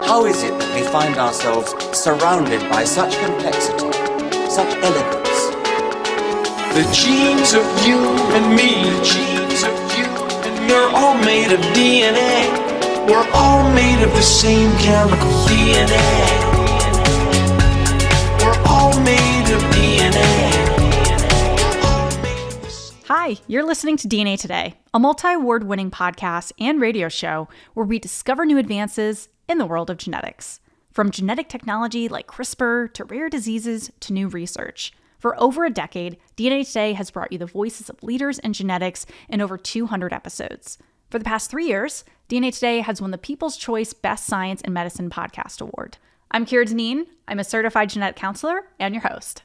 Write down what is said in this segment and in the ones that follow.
How is it that we find ourselves surrounded by such complexity, such elegance? The genes of you and me, the genes of you and me, we're all made of DNA. We're all made of the same chemical DNA. We're all made of DNA. Hi, you're listening to DNA Today, a multi-award-winning podcast and radio show where we discover new advances in the world of genetics. From genetic technology like CRISPR to rare diseases to new research. For over a decade, DNA Today has brought you the voices of leaders in genetics in over 200 episodes. For the past 3 years, DNA Today has won the People's Choice Best Science and Medicine Podcast Award. I'm Kira Dineen. I'm a certified genetic counselor and your host.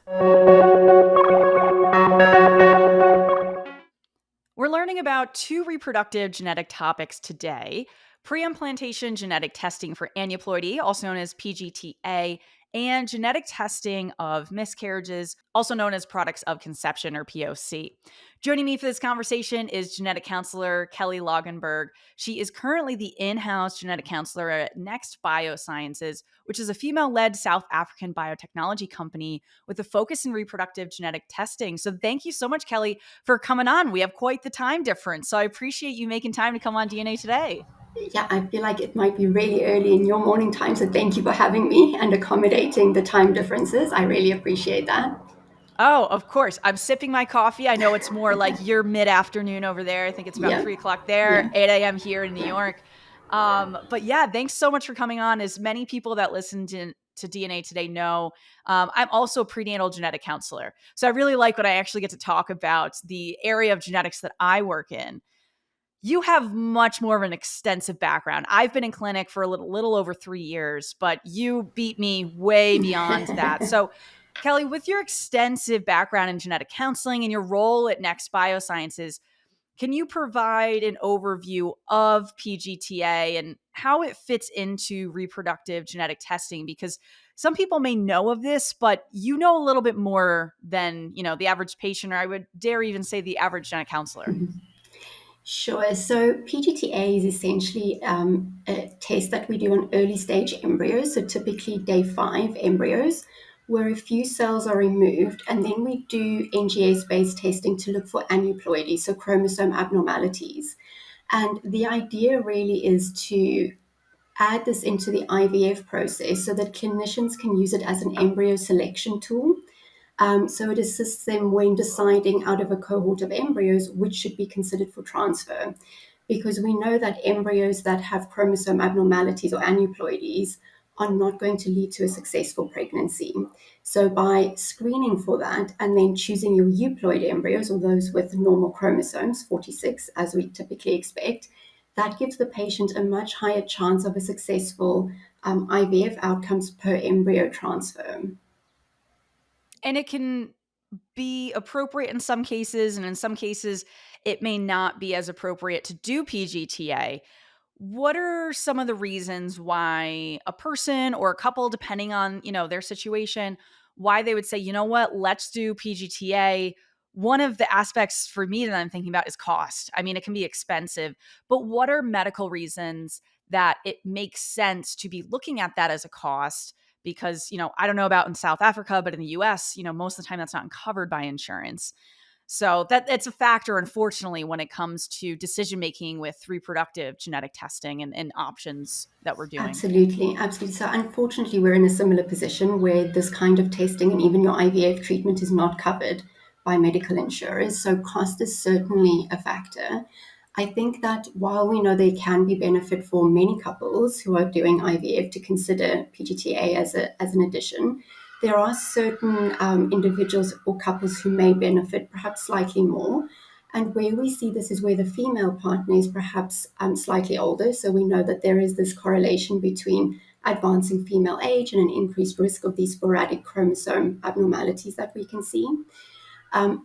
We're learning about two reproductive genetic topics today: preimplantation genetic testing for aneuploidy, also known as PGTA, and genetic testing of miscarriages, also known as products of conception or POC. Joining me for this conversation is genetic counselor Kelly Loggenberg. She is currently the in-house genetic counselor at Next Biosciences, which is a female-led South African biotechnology company with a focus in reproductive genetic testing. So thank you so much, Kelly, for coming on. We have quite the time difference, so I appreciate you making time to come on DNA Today. Yeah, I feel like it might be really early in your morning time, so thank you for having me and accommodating the time differences. I really appreciate that. Oh, of course. I'm sipping my coffee. I know it's more like you're mid-afternoon over there. I think it's about 3 o'clock there, 8 a.m. here in New York. But yeah, thanks so much for coming on. As many people that listen to DNA Today know, I'm also a prenatal genetic counselor. So I really like when I actually get to talk about the area of genetics that I work in. You have much more of an extensive background. I've been in clinic for a little over 3 years, but you beat me way beyond that. So Kelly, with your extensive background in genetic counseling and your role at Next Biosciences, can you provide an overview of PGTA and how it fits into reproductive genetic testing? Because some people may know of this, but you know a little bit more than, the average patient, or I would dare even say the average genetic counselor. Sure. So PGTA is essentially a test that we do on early stage embryos, so typically day 5 embryos, where a few cells are removed, and then we do NGS-based testing to look for aneuploidy, so chromosome abnormalities. And the idea really is to add this into the IVF process so that clinicians can use it as an embryo selection tool. So it assists them when deciding out of a cohort of embryos which should be considered for transfer, because we know that embryos that have chromosome abnormalities or aneuploidies are not going to lead to a successful pregnancy. So by screening for that and then choosing your euploid embryos, or those with normal chromosomes, 46, as we typically expect, that gives the patient a much higher chance of a successful IVF outcomes per embryo transfer. And it can be appropriate in some cases, and in some cases, it may not be as appropriate to do PGTA. What are some of the reasons why a person or a couple, depending on, their situation, why they would say, you know what, let's do PGTA? One of the aspects for me that I'm thinking about is cost. I mean, it can be expensive, but what are medical reasons that it makes sense to be looking at that as a cost? Because, I don't know about in South Africa, but in the US, most of the time that's not covered by insurance. So it's a factor, unfortunately, when it comes to decision-making with reproductive genetic testing and options that we're doing. Absolutely. So unfortunately, we're in a similar position where this kind of testing and even your IVF treatment is not covered by medical insurers. So cost is certainly a factor. I think that while we know there can be benefit for many couples who are doing IVF to consider PGTA as an addition, there are certain individuals or couples who may benefit perhaps slightly more. And where we see this is where the female partner is perhaps slightly older. So we know that there is this correlation between advancing female age and an increased risk of these sporadic chromosome abnormalities that we can see.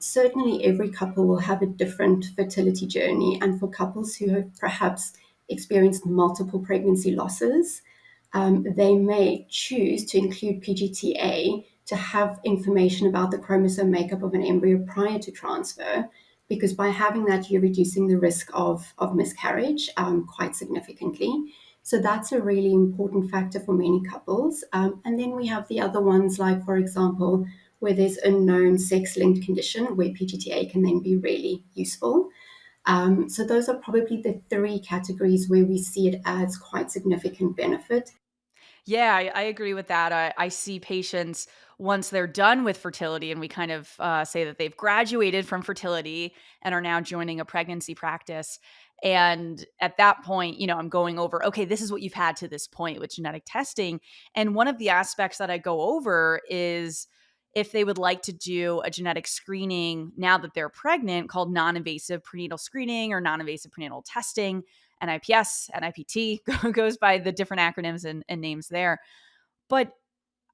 Certainly, every couple will have a different fertility journey. And for couples who have perhaps experienced multiple pregnancy losses, they may choose to include PGTA to have information about the chromosome makeup of an embryo prior to transfer, because by having that, you're reducing the risk of miscarriage quite significantly. So that's a really important factor for many couples. And then we have the other ones, like, for example, where there's a known sex-linked condition where PGTA can then be really useful. So those are probably the three categories where we see it adds quite significant benefit. Yeah, I agree with that. I see patients once they're done with fertility, and we kind of say that they've graduated from fertility and are now joining a pregnancy practice. And at that point, I'm going over, okay, this is what you've had to this point with genetic testing. And one of the aspects that I go over is if they would like to do a genetic screening now that they're pregnant called non-invasive prenatal screening or non-invasive prenatal testing. NIPS, NIPT goes by the different acronyms and names there. But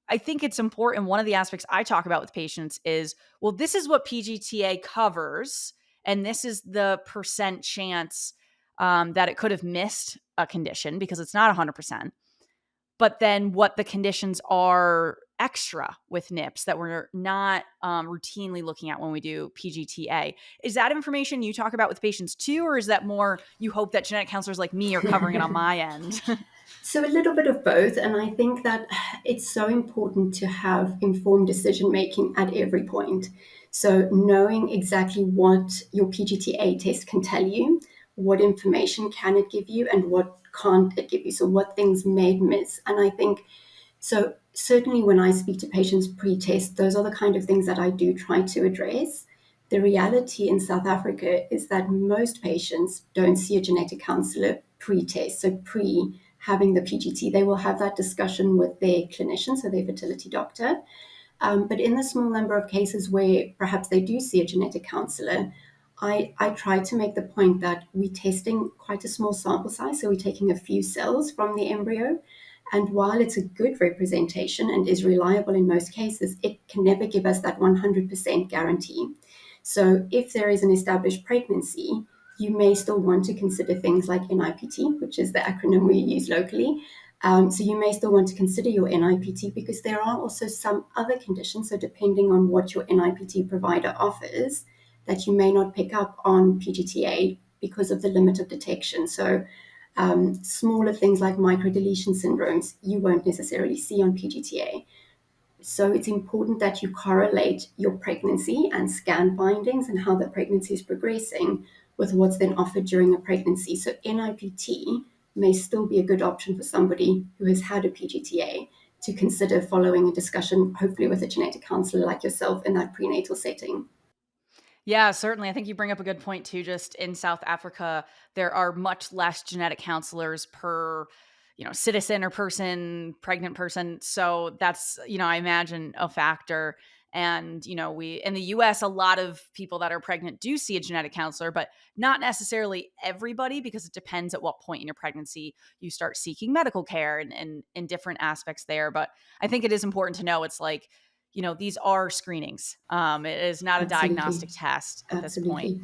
I think it's important. One of the aspects I talk about with patients is, well, this is what PGTA covers, and this is the percent chance that it could have missed a condition because it's not 100%. But then what the conditions are extra with NIPS that we're not routinely looking at when we do PGTA. Is that information you talk about with patients too, or is that more you hope that genetic counselors like me are covering it on my end? So a little bit of both. And I think that it's so important to have informed decision making at every point. So knowing exactly what your PGTA test can tell you, what information can it give you, and what can't it give you. So what things may it miss. And I think so certainly when I speak to patients pre-test, those are the kind of things that I do try to address. The reality in South Africa is that most patients don't see a genetic counselor pre-test, so pre having the PGT. They will have that discussion with their clinician, so their fertility doctor. But in the small number of cases where perhaps they do see a genetic counselor, I try to make the point that we're testing quite a small sample size. So we're taking a few cells from the embryo. And while it's a good representation and is reliable in most cases, it can never give us that 100% guarantee. So if there is an established pregnancy, you may still want to consider things like NIPT, which is the acronym we use locally. So you may still want to consider your NIPT because there are also some other conditions. So depending on what your NIPT provider offers, that you may not pick up on PGTA because of the limit of detection. So smaller things like microdeletion syndromes, you won't necessarily see on PGTA. So it's important that you correlate your pregnancy and scan findings and how the pregnancy is progressing with what's then offered during a pregnancy. So NIPT may still be a good option for somebody who has had a PGTA to consider following a discussion, hopefully with a genetic counselor like yourself in that prenatal setting. Yeah, certainly. I think you bring up a good point too. Just in South Africa, there are much less genetic counselors per, citizen or person, pregnant person. So that's, I imagine a factor. And, we in the US, a lot of people that are pregnant do see a genetic counselor, but not necessarily everybody, because it depends at what point in your pregnancy you start seeking medical care and in different aspects there. But I think it is important to know it's like, these are screenings. It is not a Absolutely. diagnostic test at this point.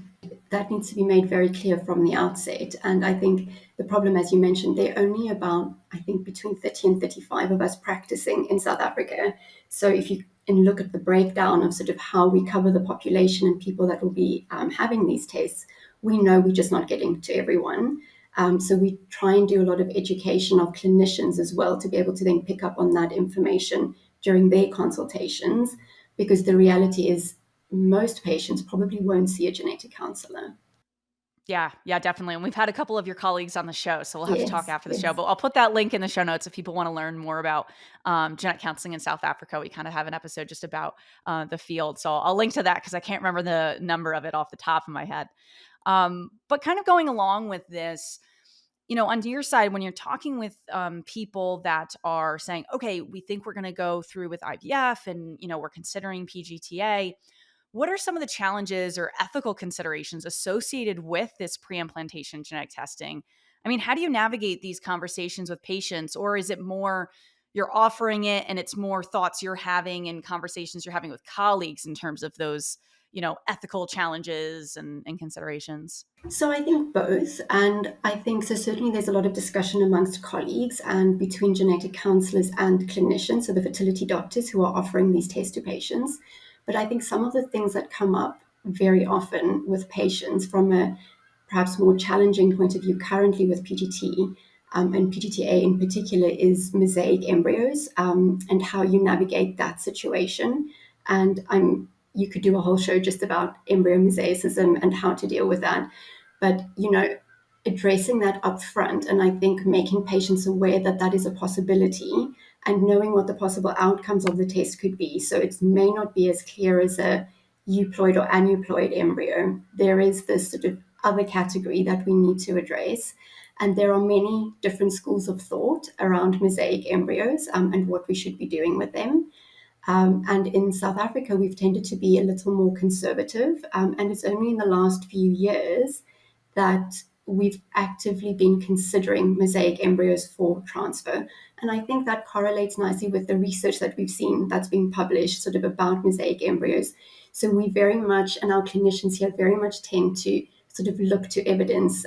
That needs to be made very clear from the outset. And I think the problem, as you mentioned, there are only about, I think, between 30 and 35 of us practicing in South Africa. So if you and look at the breakdown of sort of how we cover the population and people that will be having these tests, we know we're just not getting to everyone. So we try and do a lot of education of clinicians as well to be able to then pick up on that information during their consultations, because the reality is most patients probably won't see a genetic counselor. Yeah, definitely. And we've had a couple of your colleagues on the show, so we'll have to talk after the show. Yes. But I'll put that link in the show notes if people want to learn more about genetic counseling in South Africa. We kind of have an episode just about the field. So I'll link to that because I can't remember the number of it off the top of my head. But kind of going along with this, on your side, when you're talking with people that are saying, okay, we think we're going to go through with IVF and, we're considering PGTA, what are some of the challenges or ethical considerations associated with this pre-implantation genetic testing? I mean, how do you navigate these conversations with patients? Or is it more you're offering it and it's more thoughts you're having and conversations you're having with colleagues in terms of those, ethical challenges and considerations? So I think both. And I think so certainly there's a lot of discussion amongst colleagues and between genetic counselors and clinicians, so the fertility doctors who are offering these tests to patients. But I think some of the things that come up very often with patients from a perhaps more challenging point of view currently with PGT, and PGTA in particular, is mosaic embryos, and how you navigate that situation. And you could do a whole show just about embryo mosaicism and how to deal with that. But, addressing that up front, and I think making patients aware that that is a possibility and knowing what the possible outcomes of the test could be. So it may not be as clear as a euploid or aneuploid embryo. There is this sort of other category that we need to address. And there are many different schools of thought around mosaic embryos, and what we should be doing with them. And in South Africa, we've tended to be a little more conservative. And it's only in the last few years that we've actively been considering mosaic embryos for transfer. And I think that correlates nicely with the research that we've seen that's been published sort of about mosaic embryos. So we very much, and our clinicians here very much tend to sort of look to evidence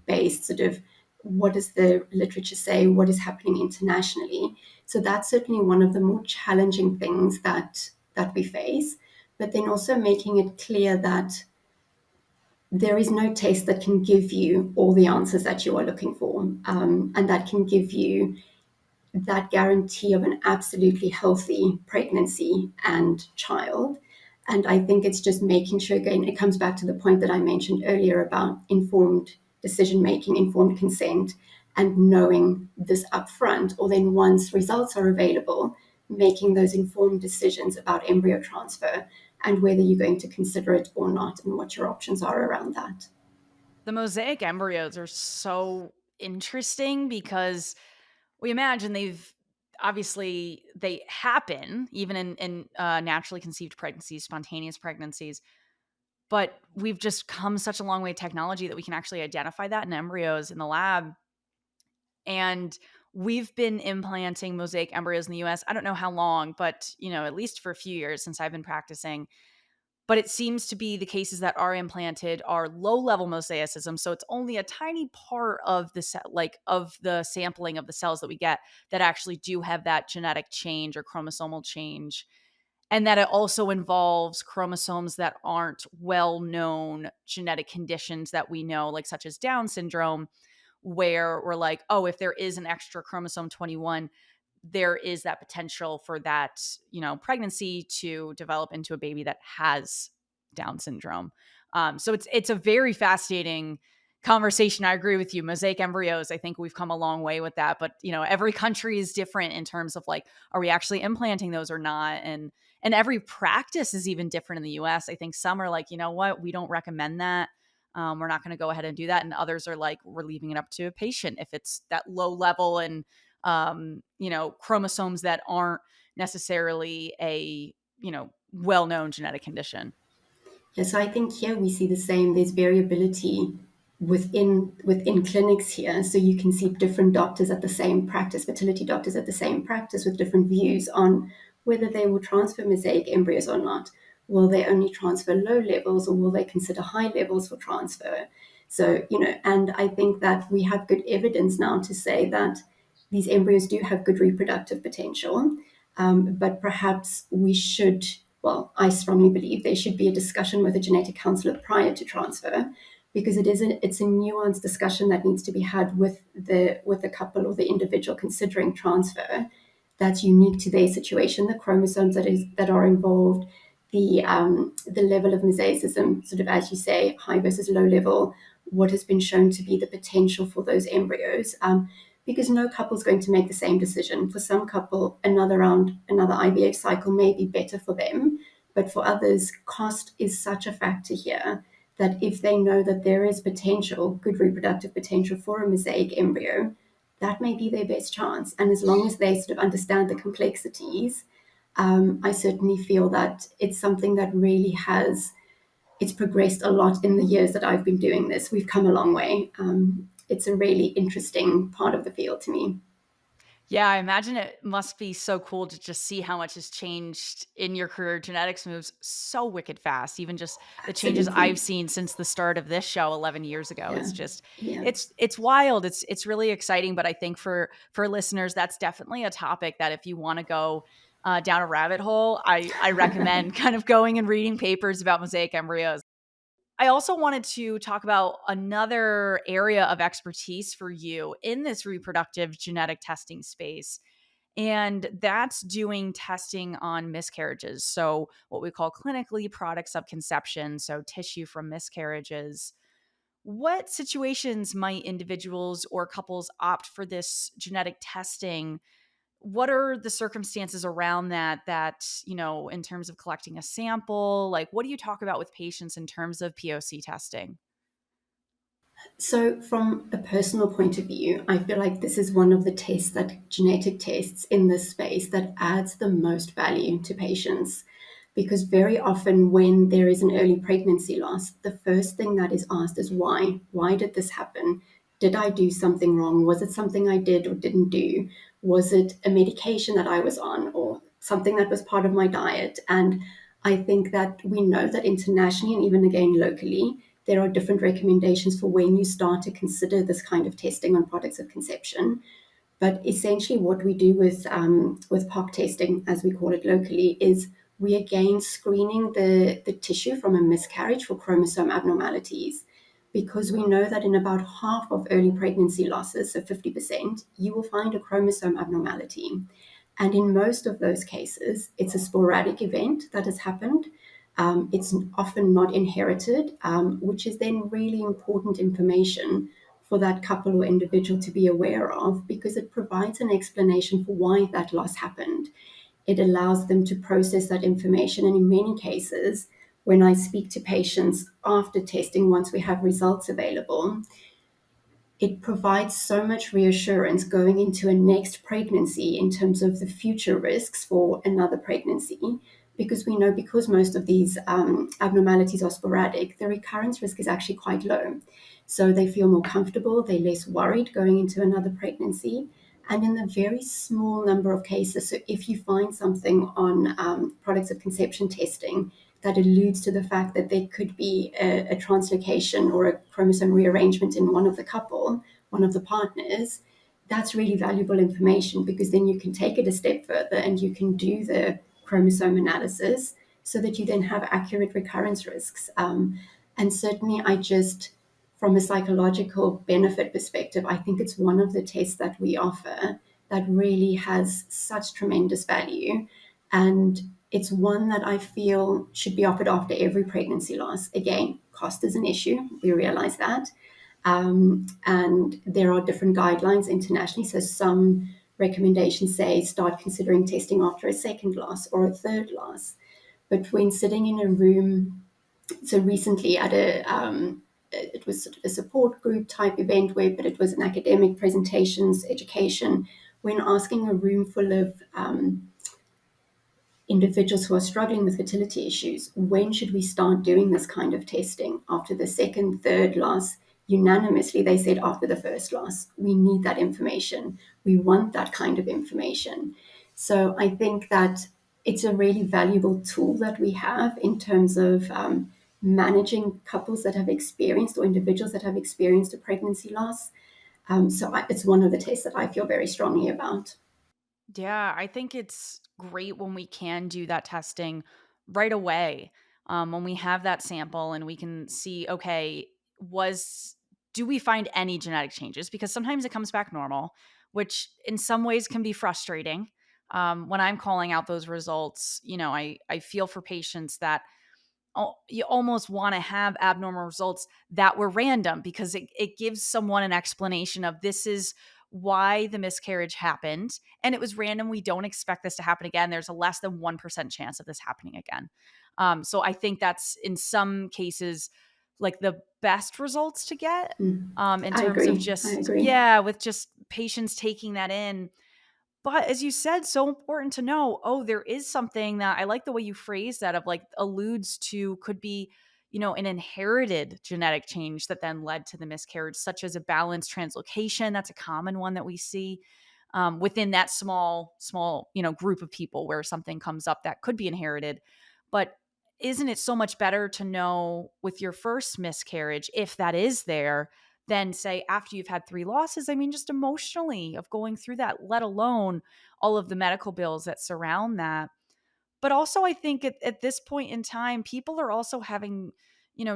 based sort of what does the literature say, what is happening internationally. So that's certainly one of the more challenging things that we face. But then also making it clear that there is no test that can give you all the answers that you are looking for, and that can give you that guarantee of an absolutely healthy pregnancy and child. And I think it's just making sure, again, it comes back to the point that I mentioned earlier about informed decision making, informed consent, and knowing this upfront, or then once results are available, making those informed decisions about embryo transfer and whether you're going to consider it or not, and what your options are around that. The mosaic embryos are so interesting because we imagine they happen even in naturally conceived pregnancies, spontaneous pregnancies. But we've just come such a long way with technology that we can actually identify that in embryos in the lab. And we've been implanting mosaic embryos in the US. I don't know how long, but at least for a few years since I've been practicing. But it seems to be the cases that are implanted are low-level mosaicism, so it's only a tiny part of of the sampling of the cells that we get that actually do have that genetic change or chromosomal change, and that it also involves chromosomes that aren't well-known genetic conditions that we know, like such as Down syndrome, where we're like, oh, if there is an extra chromosome 21, there is that potential for that, pregnancy to develop into a baby that has Down syndrome. So it's a very fascinating conversation. I agree with you. Mosaic embryos, I think we've come a long way with that. But every country is different in terms of like, are we actually implanting those or not? And every practice is even different in the US. I think some are like, you know what, we don't recommend that. We're not going to go ahead and do that. And others are like, we're leaving it up to a patient if it's that low level and chromosomes that aren't necessarily a, well-known genetic condition. Yeah, so I think here we see the same. There's variability within clinics here. So you can see different doctors at the same practice, fertility doctors at the same practice, with different views on whether they will transfer mosaic embryos or not. Will they only transfer low levels, or will they consider high levels for transfer? So, and I think that we have good evidence now to say that these embryos do have good reproductive potential, but perhaps we should, well, I strongly believe there should be a discussion with a genetic counselor prior to transfer, because it's a nuanced discussion that needs to be had with the couple or the individual considering transfer. That's unique to their situation, the chromosomes that are involved, the level of mosaicism, sort of as you say, high versus low level, what has been shown to be the potential for those embryos. Because no couple is going to make the same decision. For some couple, another IVF cycle may be better for them, but for others, cost is such a factor here that if they know that there is potential, good reproductive potential for a mosaic embryo, that may be their best chance. And as long as they sort of understand the complexities, I certainly feel that it's something that really it's progressed a lot in the years that I've been doing this. We've come a long way. It's a really interesting part of the field to me. Yeah, I imagine it must be so cool to just see how much has changed in your career. Genetics moves so wicked fast. Even just the changes Absolutely. I've seen since the start of this show 11 years ago. Yeah. It's just Yeah. it's wild. It's really exciting, but I think for listeners that's definitely a topic that if you want to go down a rabbit hole, I recommend kind of going and reading papers about mosaic embryos. I also wanted to talk about another area of expertise for you in this reproductive genetic testing space. And that's doing testing on miscarriages. So, what we call clinically products of conception, so tissue from miscarriages. What situations might individuals or couples opt for this genetic testing? What are the circumstances around that, in terms of collecting a sample? Like, what do you talk about with patients in terms of POC testing? So, from a personal point of view, I feel like this is one of the tests that genetic tests in this space that adds the most value to patients. Because very often, when there is an early pregnancy loss, the first thing that is asked is why? Why did this happen? Did I do something wrong? Was it something I did or didn't do? Was it a medication that I was on or something that was part of my diet? And I think that we know that internationally and even again locally, there are different recommendations for when you start to consider this kind of testing on products of conception. But essentially, what we do with POC testing, as we call it locally, is we again screening the tissue from a miscarriage for chromosome abnormalities. Because we know that in about half of early pregnancy losses, so 50%, you will find a chromosome abnormality. And in most of those cases, it's a sporadic event that has happened. It's often not inherited, which is then really important information for that couple or individual to be aware of because it provides an explanation for why that loss happened. It allows them to process that information. And in many cases, when I speak to patients after testing, once we have results available, it provides so much reassurance going into a next pregnancy in terms of the future risks for another pregnancy. Because we know, because most of these abnormalities are sporadic, the recurrence risk is actually quite low. So they feel more comfortable, they're less worried going into another pregnancy. And in the very small number of cases, so if you find something on products of conception testing that alludes to the fact that there could be a translocation or a chromosome rearrangement in one of the couple, one of the partners, that's really valuable information because then you can take it a step further and you can do the chromosome analysis so that you then have accurate recurrence risks. And certainly, from a psychological benefit perspective, I think it's one of the tests that we offer that really has such tremendous value. And it's one that I feel should be offered after every pregnancy loss. Again, cost is an issue. We realize that. And there are different guidelines internationally. So some recommendations say start considering testing after a second loss or a third loss. But when sitting in a room, so recently at it was sort of a support group type event but it was an academic presentations, education, when asking a room full of individuals who are struggling with fertility issues, when should we start doing this kind of testing? After the second, third loss, unanimously they said after the first loss. We need that information. We want that kind of information. So I think that it's a really valuable tool that we have in terms of managing couples that have experienced or individuals that have experienced a pregnancy loss. It's one of the tests that I feel very strongly about. Yeah, I think it's great when we can do that testing right away. When we have that sample and we can see, okay, was do we find any genetic changes? Because sometimes it comes back normal, which in some ways can be frustrating. When I'm calling out those results, I feel for patients that you almost want to have abnormal results that were random because it gives someone an explanation of this is why the miscarriage happened and it was random. We don't expect this to happen again. There's a less than 1% chance of this happening again. So I think that's in some cases like the best results to get in I terms of agree. I just, agree. yeah, with just patients taking that in. But as you said, so important to know, oh, there is something that I like the way you phrase that of like alludes to could be, an inherited genetic change that then led to the miscarriage, such as a balanced translocation. That's a common one that we see within that small, group of people where something comes up that could be inherited. But isn't it so much better to know with your first miscarriage, if that is there, than say after you've had 3 losses. I mean, just emotionally of going through that, let alone all of the medical bills that surround that. But also, I think at this point in time, people are also having,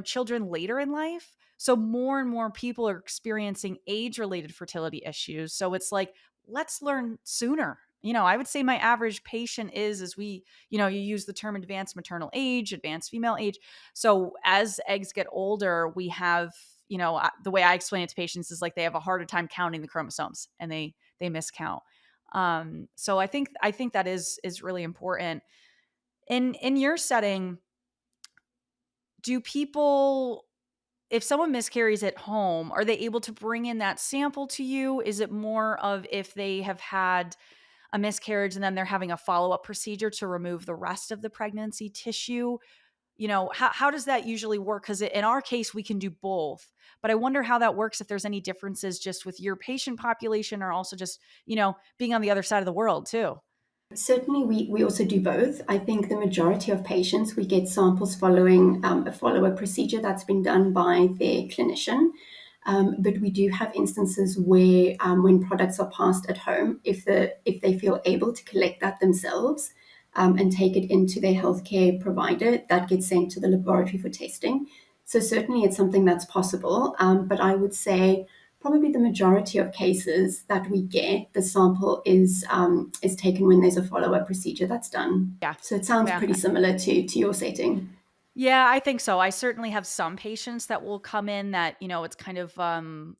children later in life. So more and more people are experiencing age-related fertility issues. So it's like, let's learn sooner. I would say my average patient is we, you use the term advanced maternal age, advanced female age. So as eggs get older, we have, the way I explain it to patients is like they have a harder time counting the chromosomes and they miscount. So I think that is really important. In your setting, do people, if someone miscarries at home, are they able to bring in that sample to you? Is it more of if they have had a miscarriage and then they're having a follow-up procedure to remove the rest of the pregnancy tissue? How does that usually work? Because in our case, we can do both. But I wonder how that works, if there's any differences just with your patient population or also just, being on the other side of the world too. Certainly, we also do both. I think the majority of patients, we get samples following a follow-up procedure that's been done by their clinician. But we do have instances where, when products are passed at home, if they feel able to collect that themselves and take it into their healthcare provider, that gets sent to the laboratory for testing. So certainly, it's something that's possible. But I would say probably the majority of cases that we get, the sample is taken when there's a follow-up procedure that's done. Yeah. So it sounds Yeah. pretty similar to your setting. Yeah, I think so. I certainly have some patients that will come in that, it's kind of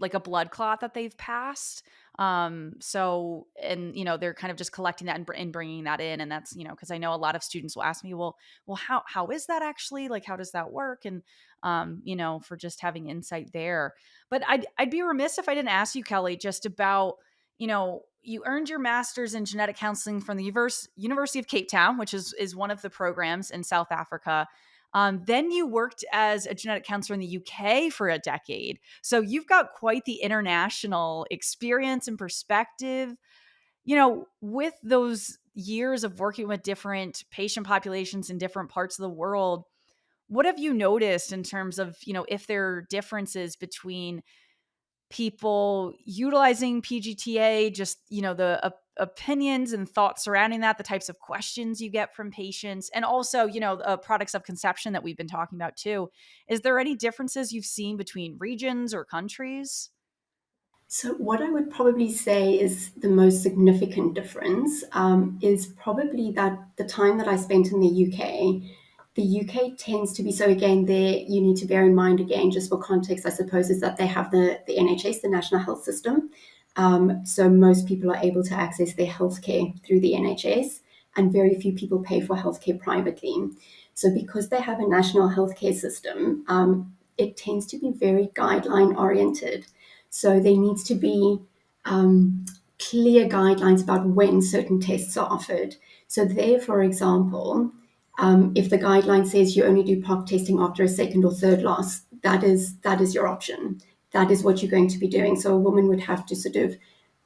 like a blood clot that they've passed. So, and, they're kind of just collecting that and bringing that in. And that's, because I know a lot of students will ask me, well, how is that actually? Like, how does that work? And, for just having insight there. But I'd be remiss if I didn't ask you, Kelly, just about, you earned your master's in genetic counseling from the University of Cape Town, which is one of the programs in South Africa. Then you worked as a genetic counselor in the UK for a decade. So you've got quite the international experience and perspective. With those years of working with different patient populations in different parts of the world, what have you noticed in terms of, if there are differences between people utilizing PGTA, just, the opinions and thoughts surrounding that, the types of questions you get from patients, and also, products of conception that we've been talking about too. Is there any differences you've seen between regions or countries? So what I would probably say is the most significant difference is probably that the time that I spent in the UK tends to be, so again, there you need to bear in mind, again, just for context, I suppose, is that they have the NHS, the National Health System. So most people are able to access their healthcare through the NHS, and very few people pay for healthcare privately. So because they have a national healthcare system, it tends to be very guideline oriented. So there needs to be clear guidelines about when certain tests are offered. So there, for example, if the guideline says you only do POC testing after a second or third loss, that is your option. That is what you're going to be doing. So a woman would have to sort of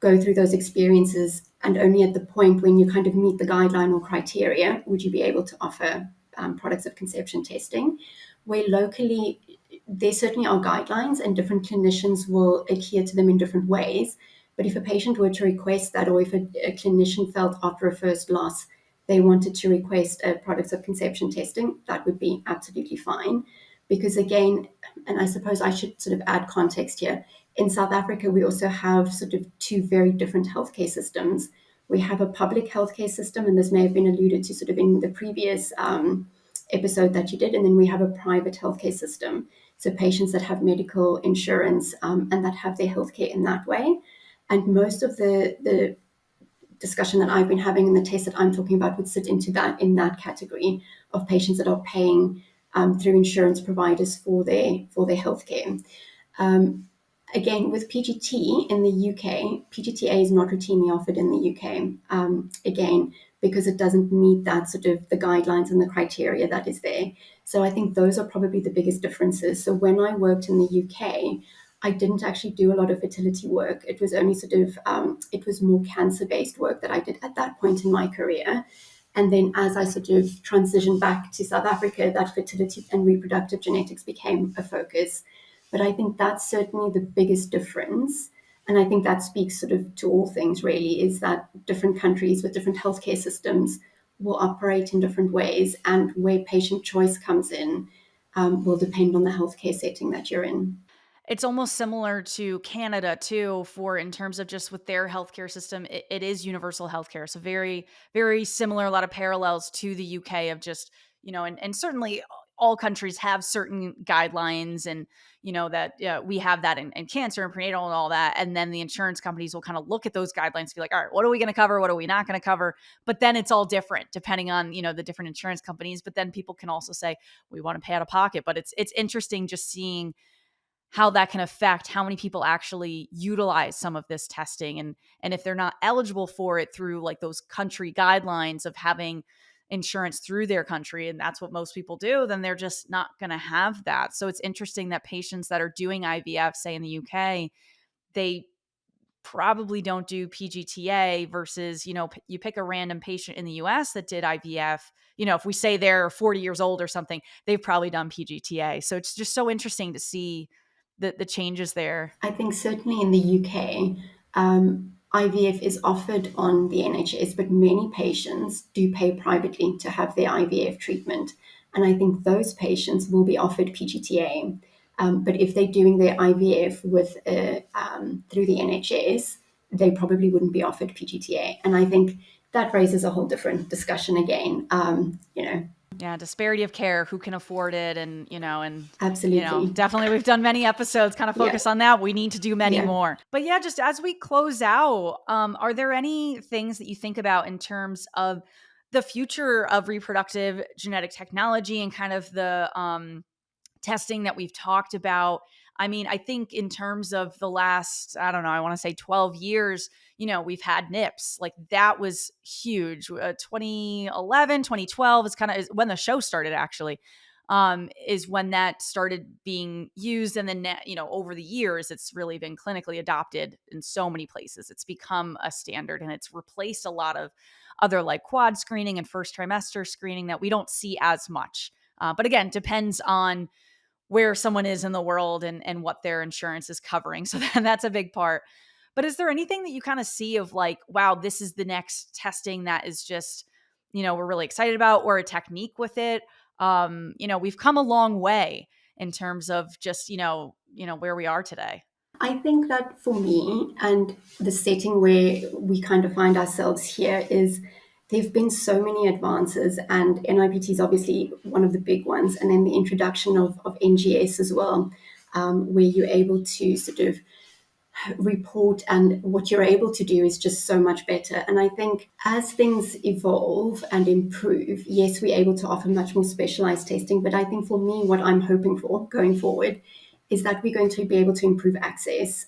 go through those experiences, and only at the point when you kind of meet the guideline or criteria would you be able to offer products of conception testing. Where locally, there certainly are guidelines and different clinicians will adhere to them in different ways. But if a patient were to request that, or if a clinician felt after a first loss they wanted to request a products of conception testing, that would be absolutely fine. Because again, and I suppose I should sort of add context here, in South Africa, we also have sort of two very different healthcare systems. We have a public healthcare system, and this may have been alluded to sort of in the previous episode that you did, and then we have a private healthcare system. So patients that have medical insurance and that have their healthcare in that way. And most of the discussion that I've been having and the test that I'm talking about would sit into that, in that category of patients that are paying through insurance providers for their healthcare. Again, with PGT in the UK, PGTA is not routinely offered in the UK. Again, because it doesn't meet that sort of the guidelines and the criteria that is there. So I think those are probably the biggest differences. So when I worked in the UK, I didn't actually do a lot of fertility work. It was only sort of, it was more cancer-based work that I did at that point in my career. And then as I sort of transitioned back to South Africa, that fertility and reproductive genetics became a focus. But I think that's certainly the biggest difference. And I think that speaks sort of to all things really, is that different countries with different healthcare systems will operate in different ways, and where patient choice comes in will depend on the healthcare setting that you're in. It's almost similar to Canada too, for in terms of just with their healthcare system, it is universal healthcare. So very, very similar, a lot of parallels to the UK of just, and certainly all countries have certain guidelines and, that we have that in cancer and prenatal and all that. And then the insurance companies will kind of look at those guidelines and be like, all right, what are we going to cover? What are we not going to cover? But then it's all different depending on, the different insurance companies. But then people can also say, we want to pay out of pocket. But it's interesting just seeing how that can affect how many people actually utilize some of this testing, and if they're not eligible for it through like those country guidelines of having insurance through their country, and that's what most people do, then they're just not going to have that. So it's interesting that patients that are doing IVF, say in the UK, they probably don't do PGTA versus, you pick a random patient in the US that did IVF, if we say they're 40 years old or something, they've probably done PGTA. So it's just so interesting to see the changes there. I think certainly in the UK, IVF is offered on the NHS, but many patients do pay privately to have their IVF treatment. And I think those patients will be offered PGTA. But if they're doing their IVF through the NHS, they probably wouldn't be offered PGTA. And I think that raises a whole different discussion again. Yeah, disparity of care, who can afford it, and Absolutely. definitely we've done many episodes kind of focus on that. We need to do many more. But yeah, just as we close out, are there any things that you think about in terms of the future of reproductive genetic technology and kind of the testing that we've talked about? I mean, I think in terms of the last, I don't know, I want to say 12 years, we've had NIPS. Like that was huge. 2011, 2012 is kind of when the show started, actually, is when that started being used. And then, over the years, it's really been clinically adopted in so many places. It's become a standard, and it's replaced a lot of other like quad screening and first trimester screening that we don't see as much. But again, depends on where someone is in the world and what their insurance is covering. So that's a big part. But is there anything that you kind of see of like, wow, this is the next testing that is just, we're really excited about, or a technique with it? We've come a long way in terms of just, where we are today. I think that for me, and the setting where we kind of find ourselves here, is there've been so many advances, and NIPT is obviously one of the big ones, and then the introduction of NGS as well, where you're able to sort of report, and what you're able to do is just so much better. And I think as things evolve and improve, yes, we're able to offer much more specialized testing, but I think for me, what I'm hoping for going forward is that we're going to be able to improve access,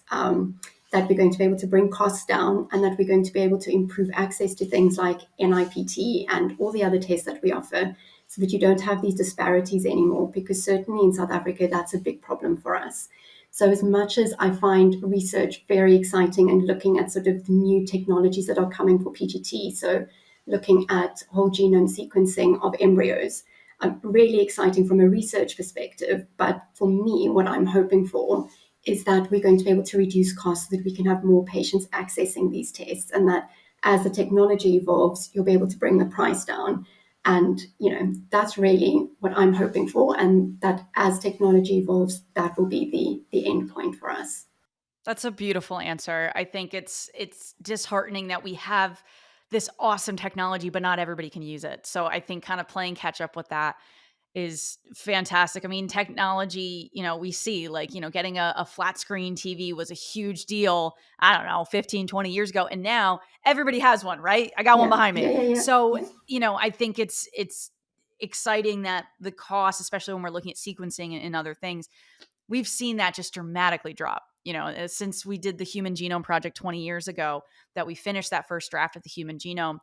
that we're going to be able to bring costs down, and that we're going to be able to improve access to things like NIPT and all the other tests that we offer, so that you don't have these disparities anymore, because certainly in South Africa, that's a big problem for us. So as much as I find research very exciting and looking at sort of the new technologies that are coming for PGT, so looking at whole genome sequencing of embryos, really exciting from a research perspective. But for me, what I'm hoping for is that we're going to be able to reduce costs so that we can have more patients accessing these tests, and that as the technology evolves, you'll be able to bring the price down. And, that's really what I'm hoping for. And that as technology evolves, that will be the end point for us. That's a beautiful answer. I think it's disheartening that we have this awesome technology, but not everybody can use it. So I think kind of playing catch up with that is fantastic. I mean, technology, we see like, getting a flat screen TV was a huge deal, I don't know, 15, 20 years ago. And now everybody has one, right? I got one behind me. So, I think it's exciting that the cost, especially when we're looking at sequencing and other things, we've seen that just dramatically drop. Since we did the Human Genome Project 20 years ago, that we finished that first draft of the human genome.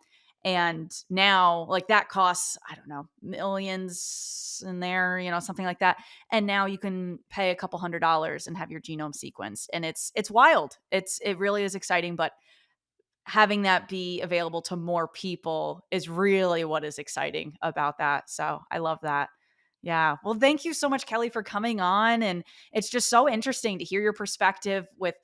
And now, like, that costs, I don't know, millions in there, something like that. And now you can pay a couple $100s and have your genome sequenced. And it's wild. It really is exciting. But having that be available to more people is really what is exciting about that. So I love that. Yeah. Well, thank you so much, Kelly, for coming on. And it's just so interesting to hear your perspective with,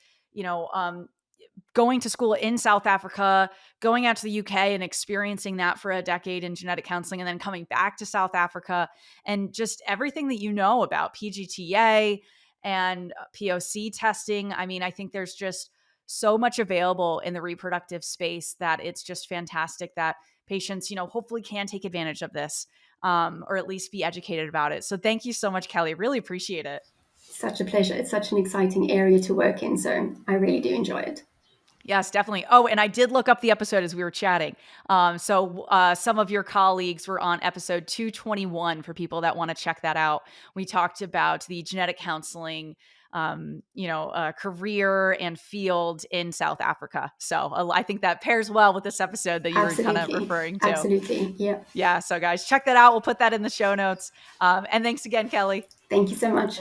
going to school in South Africa, going out to the UK and experiencing that for a decade in genetic counseling, and then coming back to South Africa, and just everything that you know about PGTA and POC testing. I mean, I think there's just so much available in the reproductive space that it's just fantastic that patients, hopefully can take advantage of this, or at least be educated about it. So thank you so much, Kelly. Really appreciate it. Such a pleasure. It's such an exciting area to work in. So I really do enjoy it. Yes, definitely. Oh, and I did look up the episode as we were chatting. So some of your colleagues were on episode 221 for people that want to check that out. We talked about the genetic counseling, career and field in South Africa. So I think that pairs well with this episode that you were kind of referring to. Absolutely. Yeah. Yeah. So guys, check that out. We'll put that in the show notes. And thanks again, Kelly. Thank you so much.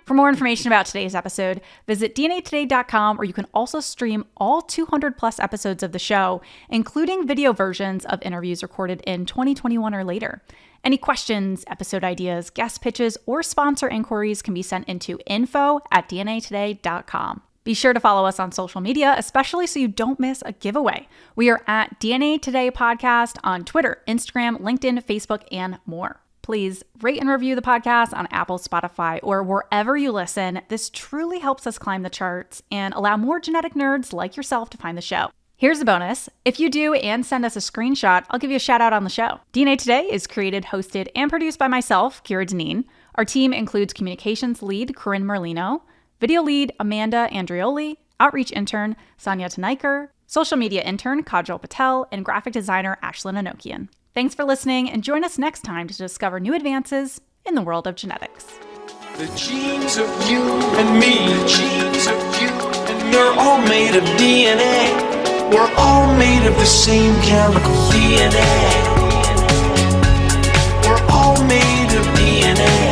For more information about today's episode, visit dnatoday.com, where you can also stream all 200 plus episodes of the show, including video versions of interviews recorded in 2021 or later. Any questions, episode ideas, guest pitches, or sponsor inquiries can be sent into info@dnatoday.com. Be sure to follow us on social media, especially so you don't miss a giveaway. We are at DNA Today Podcast on Twitter, Instagram, LinkedIn, Facebook, and more. Please rate and review the podcast on Apple, Spotify, or wherever you listen. This truly helps us climb the charts and allow more genetic nerds like yourself to find the show. Here's a bonus. If you do and send us a screenshot, I'll give you a shout out on the show. DNA Today is created, hosted, and produced by myself, Kira Dineen. Our team includes communications lead, Corinne Merlino, video lead, Amanda Andrioli, outreach intern, Sonia Tanaiker, social media intern, Kajal Patel, and graphic designer, Ashlyn Anokian. Thanks for listening, and join us next time to discover new advances in the world of genetics. The genes of you and me, the genes of you and me are all made of DNA. We're all made of the same chemical DNA. We're all made of DNA.